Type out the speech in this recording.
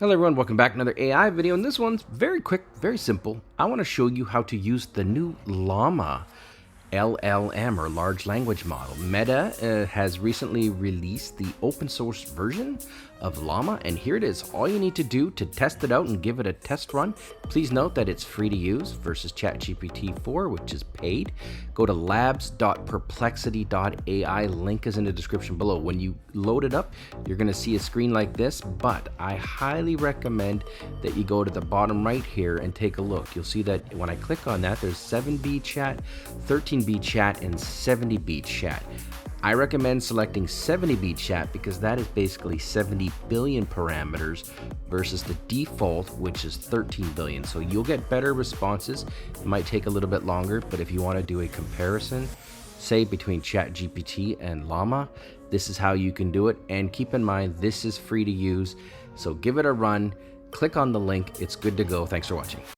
Hello everyone, welcome back to another AI video, and this one's very quick, very simple. I want to show you how to use the new Llama LLM, or large language model. Meta has recently released the open source version of Llama, and here it is. All you need to do to test it out and give it a test run, please note that it's free to use versus ChatGPT.4, which is paid. Go to labs.perplexity.ai, link is in the description below. When you load it up, you're going to see a screen like this, but I highly recommend that you go to the bottom right here and take a look. You'll see that when I click on that, there's 7B chat, 13B chat, and 70B chat. I recommend selecting 70B chat because that is basically 70 billion parameters versus the default, which is 13 billion. So you'll get better responses. It might take a little bit longer, but if you want to do a comparison, say between ChatGPT and Llama, this is how you can do it. And keep in mind, this is free to use. So give it a run, click on the link. It's good to go. Thanks for watching.